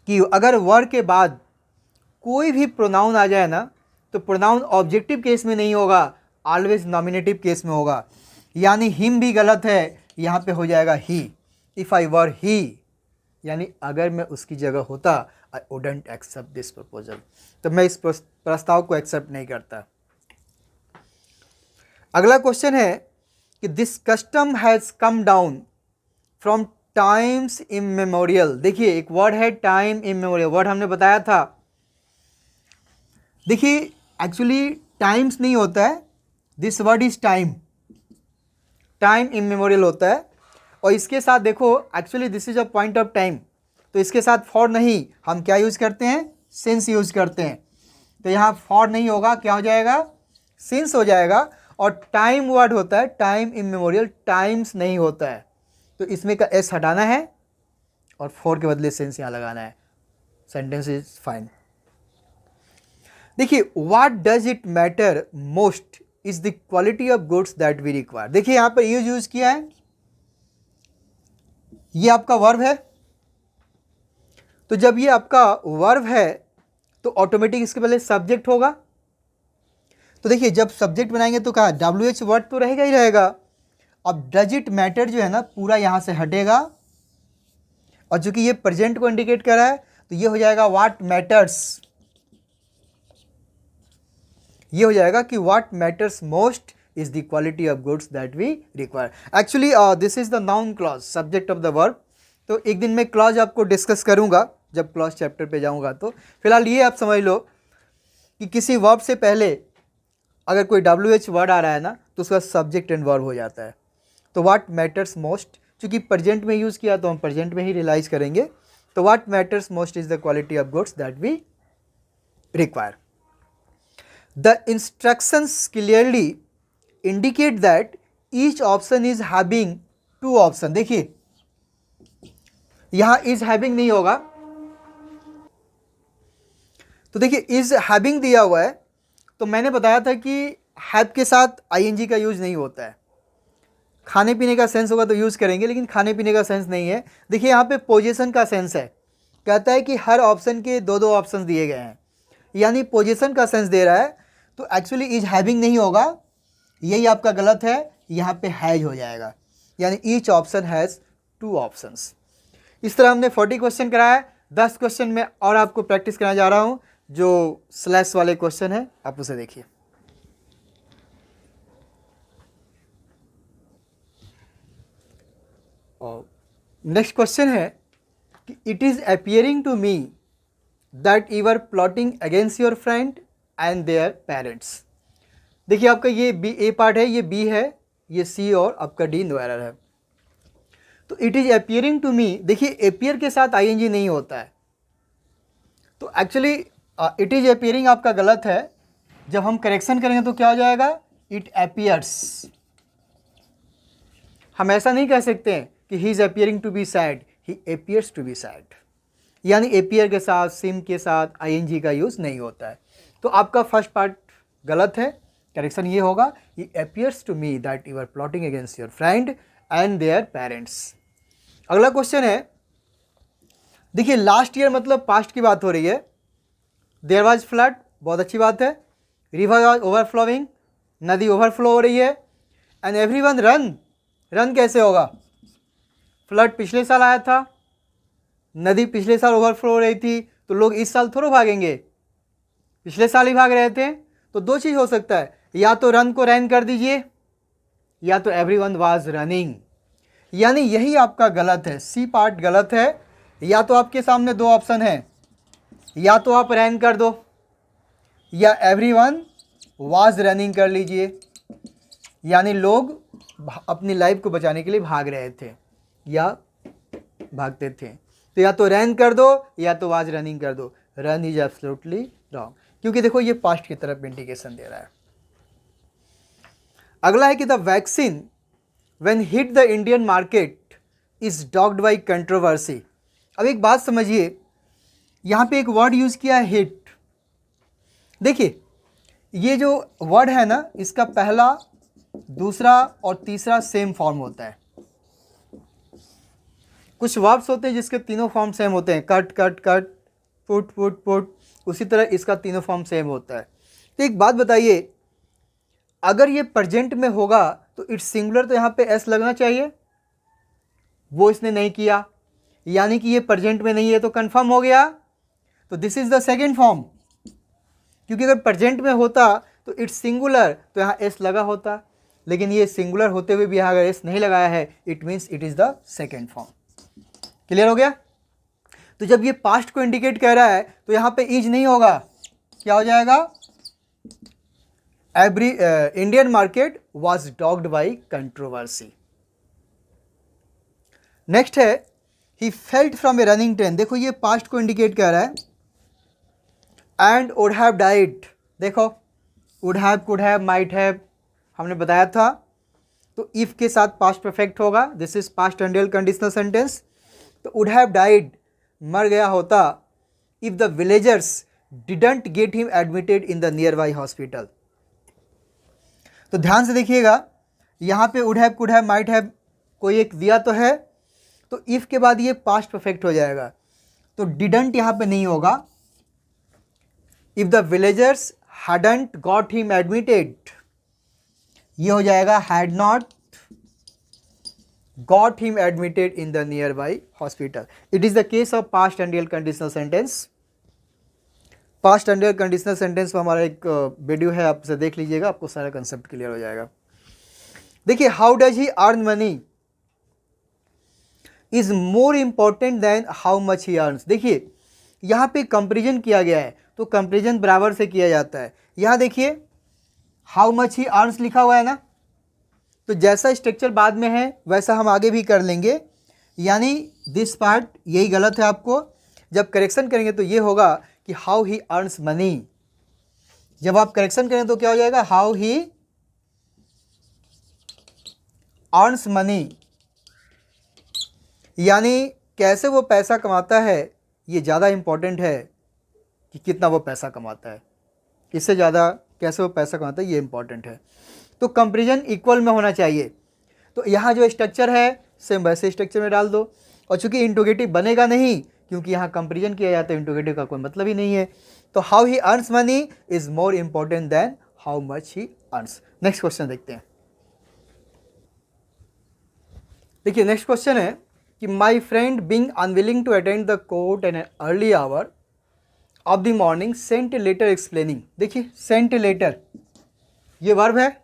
कि अगर वर के बाद कोई भी प्रोनाउन आ जाए ना, तो प्रोनाउन ऑब्जेक्टिव केस में नहीं होगा, ऑलवेज नॉमिनेटिव केस में होगा, यानी हिम भी गलत है, यहाँ पे हो जाएगा ही। इफ़ आई वर ही, यानी अगर मैं उसकी जगह होता, I wouldn't accept this proposal, तो मैं इस प्रस्ताव को एक्सेप्ट नहीं करता। अगला क्वेश्चन है कि this custom has come down from times immemorial, देखिए एक वर्ड है टाइम इमेमोरियल, वर्ड हमने बताया था, देखिए एक्चुअली टाइम्स नहीं होता है, this word is time, time immemorial होता है, और इसके साथ देखो actually this is a point of time, तो इसके साथ फॉर नहीं, हम क्या यूज़ करते हैं, सिंस यूज़ करते हैं, तो यहाँ फॉर नहीं होगा, क्या हो जाएगा, सिंस हो जाएगा। और टाइम वर्ड होता है, टाइम इमेमोरियल, टाइम्स नहीं होता है, तो इसमें का एस हटाना है और फॉर के बदले सिंस यहाँ लगाना है, सेंटेंस इज फाइन। देखिए what does it matter most is the quality of goods that we require, देखिए यहाँ पर यूज़ किया है, ये आपका वर्ब है, तो जब ये आपका वर्ब है तो ऑटोमेटिक इसके पहले सब्जेक्ट होगा, तो देखिए जब सब्जेक्ट बनाएंगे तो कहा WH वर्ड तो रहेगा ही रहेगा। अब डज इट मैटर जो है ना पूरा यहाँ से हटेगा, और चूंकि ये प्रेजेंट को इंडिकेट कर रहा है तो ये हो जाएगा व्हाट मैटर्स, ये हो जाएगा कि what matters most is the quality of goods that we require. Actually this is the noun clause, subject of the verb. तो एक दिन मैं क्लॉज आपको डिस्कस करूंगा जब क्लॉज चैप्टर पे जाऊंगा, तो फिलहाल ये आप समझ लो कि किसी वर्ब से पहले अगर कोई WH वर्ड आ रहा है ना तो उसका सब्जेक्ट एंड वर्ब हो जाता है। तो व्हाट मैटर्स मोस्ट, चूँकि प्रेजेंट में यूज़ किया तो हम प्रेजेंट में ही रियलाइज करेंगे, तो what matters most is the quality of goods that we require. The instructions clearly indicate that each option is having two option, देखिए यहां is having नहीं होगा, तो देखिए is having दिया हुआ है, तो मैंने बताया था कि have के साथ ing का यूज नहीं होता है, खाने पीने का सेंस होगा तो यूज करेंगे, लेकिन खाने पीने का सेंस नहीं है। देखिए यहाँ पे पोजीशन का सेंस है, कहता है कि हर ऑप्शन के दो दो ऑप्शन दिए गए हैं, यानी पोजीशन का सेंस दे रहा है, तो एक्चुअली इज हैविंग नहीं होगा, यही आपका गलत है, यहाँ पे हैज हो जाएगा, यानी ईच ऑप्शन हैज़ 2 ऑप्शंस। इस तरह हमने 40 क्वेश्चन कराया। 10 क्वेश्चन में और आपको प्रैक्टिस कराने जा रहा हूँ, जो स्लैश वाले क्वेश्चन है आप उसे देखिए। नेक्स्ट क्वेश्चन है कि it is appearing to me that you are plotting against your friend and their parents. देखिए आपका ये बी ए पार्ट है, ये बी है, ये सी और आपका डी नो एरर है। तो it is appearing to me, देखिए अपियर के साथ आईएनजी नहीं होता है, तो एक्चुअली इट इज़ अपियरिंग आपका गलत है। जब हम करेक्शन करेंगे तो क्या हो जाएगा, इट अपियर्स। हम ऐसा नहीं कह सकते हैं कि he is appearing to be sad, he appears to be sad, यानी अपियर के साथ सिम के साथ आईएनजी का यूज़ नहीं होता है। तो आपका फर्स्ट पार्ट गलत है, करेक्शन ये होगा, he appears to me that you are plotting against your friend and their parents. अगला क्वेश्चन है, देखिए लास्ट ईयर मतलब पास्ट की बात हो रही है। देयर वाज फ्लड, बहुत अच्छी बात है। रिवर वाज ओवरफ्लोइंग, नदी ओवरफ्लो हो रही है। एंड एवरीवन रन, रन कैसे होगा, फ्लड पिछले साल आया था, नदी पिछले साल ओवरफ्लो हो रही थी, तो लोग इस साल थोड़ा भागेंगे, पिछले साल ही भाग रहे थे। तो 2 चीज़ हो सकता है, या तो रन को रैन कर दीजिए, या तो एवरीवन वाज रनिंग, यानी यही आपका गलत है, सी पार्ट गलत है। या तो आपके सामने 2 ऑप्शन है, या तो आप रैन कर दो, या एवरीवन वाज रनिंग कर लीजिए, यानी लोग अपनी लाइफ को बचाने के लिए भाग रहे थे या भागते थे। तो या तो रैन कर दो या तो वाज रनिंग कर दो। रन इज एब्सोल्युटली रॉन्ग, क्योंकि देखो ये पास्ट की तरफ इंडिकेशन दे रहा है। अगला है कि the vaccine when hit the Indian market is dogged by controversy. अब एक बात समझिए, यहाँ पे एक वर्ड यूज़ किया है हिट। देखिए ये जो वर्ड है ना, इसका पहला, दूसरा और तीसरा सेम फॉर्म होता है। कुछ वर्ब्स होते हैं जिसके तीनों फॉर्म सेम होते हैं, cut cut cut, put put put, उसी तरह इसका तीनों फॉर्म सेम होता है। तो एक बात बताइए, अगर ये प्रेजेंट में होगा तो इट्स सिंगुलर, तो यहाँ पे एस लगना चाहिए, वो इसने नहीं किया, यानी कि ये प्रेजेंट में नहीं है, तो कंफर्म हो गया। तो this is the second form, क्योंकि अगर प्रेजेंट में होता तो इट्स सिंगुलर, तो यहाँ एस लगा होता, लेकिन ये सिंगुलर होते हुए भी यहाँ अगर एस नहीं लगाया है, it means it is the second form. Clear हो गया। तो जब ये पास्ट को इंडिकेट कर रहा है तो यहाँ पे इज नहीं होगा, क्या हो जाएगा, every Indian market was dogged by controversy. Next है he felt from a running train. देखो ये पास्ट को इंडिकेट कर रहा है, एंड वुड हैव डाइड। देखो would have, could have, might have हमने बताया था। तो इफ के साथ पास्ट परफेक्ट होगा, दिस इज पास्ट टेंडियल कंडीशनल सेंटेंस। तो वुड हैव डाइड, मर गया होता, if the villagers didn't get him admitted in the near by hospital. तो ध्यान से देखिएगा, यहाँ पे would have, could have, might have कोई एक दिया तो है, तो इफ के बाद ये पास्ट परफेक्ट हो जाएगा, तो डिडंट यहाँ पे नहीं होगा। If the villagers hadn't got him admitted, ये हो जाएगा had not got him admitted in the nearby hospital. It is the case of past tendial conditional sentence. Past tendial conditional sentence पर हमारा एक वीडियो है, आप उसे देख लीजिएगा, आपको सारा कंसेप्ट क्लियर हो जाएगा। देखिए how does he earn money is more important than how much he earns. देखिए यहाँ पे कंपेरिजन किया गया है, तो कंपेरिजन बराबर से किया जाता है। यहाँ देखिए हाउ मच ही अर्न्स लिखा हुआ है ना, तो जैसा स्ट्रक्चर बाद में है वैसा हम आगे भी कर लेंगे, यानी दिस पार्ट यही गलत है आपको। जब करेक्शन करेंगे तो ये होगा कि हाउ ही अर्न्स मनी। जब आप करेक्शन करें तो क्या हो जाएगा, हाउ ही अर्न्स मनी, यानी कैसे वो पैसा कमाता है, ये ज़्यादा इम्पॉर्टेंट है कि कितना वो पैसा कमाता है, इससे ज़्यादा कैसे वो पैसा कमाता है ये इम्पॉर्टेंट है। तो कंपेरिजन इक्वल में होना चाहिए। तो यहाँ जो स्ट्रक्चर है सेम वैसे स्ट्रक्चर में डाल दो, और चूंकि इंटरोगेटिव बनेगा नहीं क्योंकि यहाँ कंपेरिजन किया जाता है, इंटरोगेटिव का कोई मतलब ही नहीं है, तो how he earns money is more important than how much he earns. Next question देखते हैं। देखिए नेक्स्ट क्वेश्चन है कि my friend being unwilling to attend the court an early hour of the morning sent a letter explaining. देखिए सेंट ए लेटर ये वर्ब है,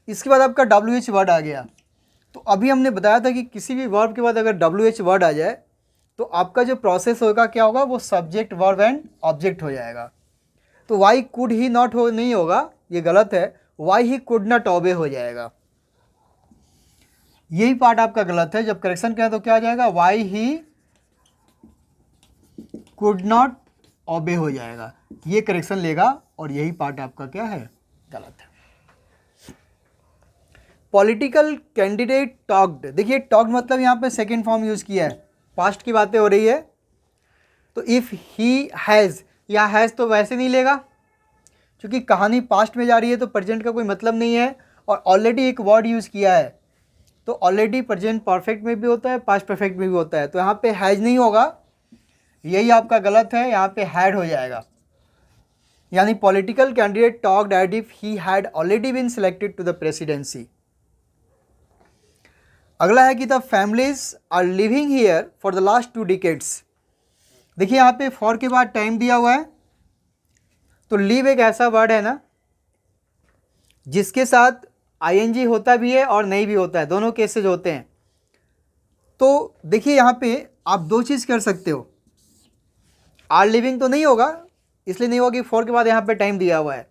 इसके बाद आपका WH वर्ड आ गया। तो अभी हमने बताया था कि किसी भी वर्ब के बाद अगर WH वर्ड आ जाए तो आपका जो प्रोसेस होगा क्या होगा, वो सब्जेक्ट वर्ब एंड ऑब्जेक्ट हो जाएगा। तो वाई कुड ही नॉट हो नहीं होगा, ये गलत है, why he could not obey हो जाएगा। यही पार्ट आपका गलत है। जब करेक्शन करें तो क्या आ जाएगा, why he could not obey हो जाएगा, ये करेक्शन लेगा और यही पार्ट आपका क्या है, गलत है। पॉलिटिकल कैंडिडेट टॉक्ड, देखिए टॉक्ड मतलब यहाँ पे सेकेंड फॉर्म यूज़ किया है, पास्ट की बातें हो रही है। तो इफ़ ही हैज़ या हैज़ तो वैसे नहीं लेगा क्योंकि कहानी पास्ट में जा रही है तो प्रेजेंट का कोई मतलब नहीं है, और ऑलरेडी एक वर्ड यूज़ किया है तो ऑलरेडी प्रेजेंट परफेक्ट में भी होता है, पास्ट परफेक्ट में भी होता है। तो यहाँ पे हैज़ नहीं होगा, यही आपका गलत है, यहाँ पे हैड हो जाएगा। यानी political candidate talked as if he had already been selected to the presidency. अगला है कि the families are living here for the last 2 decades. देखिए यहाँ पे फॉर के बाद टाइम दिया हुआ है, तो लिव एक ऐसा वर्ड है ना जिसके साथ ING होता भी है और नहीं भी होता है, दोनों केसेज होते हैं। तो देखिए यहाँ पे आप 2 चीज़ कर सकते हो, आर लिविंग तो नहीं होगा, इसलिए नहीं होगा कि फॉर के बाद यहाँ पे टाइम दिया हुआ है,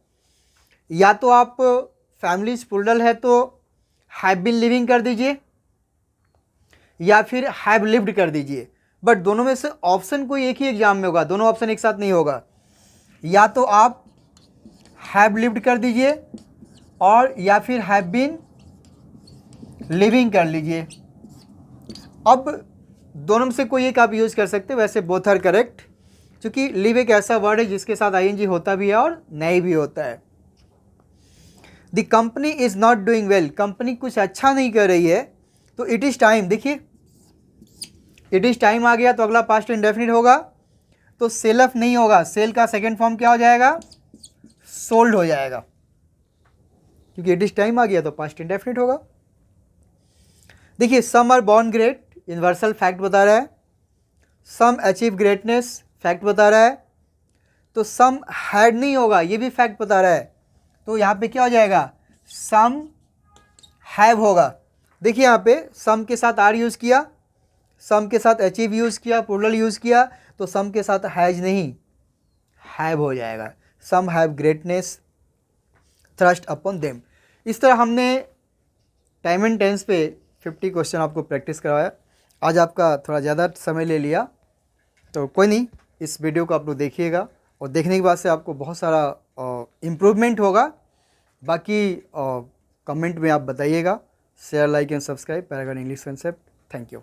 या तो आप फैमिलीज प्लूरल है तो हैव बीन लिविंग कर दीजिए या फिर हैव लिव्ड कर दीजिए। बट दोनों में से ऑप्शन कोई एक ही एग्जाम में होगा, दोनों ऑप्शन एक साथ नहीं होगा। या तो आप हैव लिव्ड कर दीजिए और या फिर हैव बीन लिविंग कर लीजिए। अब दोनों में से कोई एक आप यूज़ कर सकते हैं, वैसे बोथ आर करेक्ट, क्योंकि लिव एक ऐसा वर्ड है जिसके साथ ING होता भी है और नहीं भी होता है। The company is not doing well, company कुछ अच्छा नहीं कर रही है, तो इट इज़ टाइम, देखिए इट इज़ टाइम आ गया तो अगला पास्ट इंडेफिनिट होगा, तो सेल ऑफ नहीं होगा, सेल का सेकेंड फॉर्म क्या हो जाएगा, सोल्ड हो जाएगा, क्योंकि इट इज़ टाइम आ गया तो पास्ट इंडेफिनिट होगा। देखिए some are born great, universal fact बता रहा है, सम अचीव ग्रेटनेस फैक्ट बता रहा है, तो सम हैड नहीं होगा, ये भी फैक्ट बता रहा है, तो यहाँ पे क्या हो जाएगा, सम हैव होगा। देखिए यहाँ पे सम के साथ आर यूज़ किया, सम के साथ अचीव यूज़ किया, प्लूरल यूज़ किया, तो सम के साथ हैज नहीं, हैव हो जाएगा। Some have greatness thrust upon them. इस तरह हमने टाइम एंड टेंस पे 50 क्वेश्चन आपको प्रैक्टिस करवाया। आज आपका थोड़ा ज़्यादा समय ले लिया, तो कोई नहीं, इस वीडियो को आप लोग देखिएगा और देखने के बाद से आपको बहुत सारा इम्प्रूवमेंट होगा। बाकी कमेंट में आप बताइएगा। Share, like and subscribe paragon English concept. Thank you.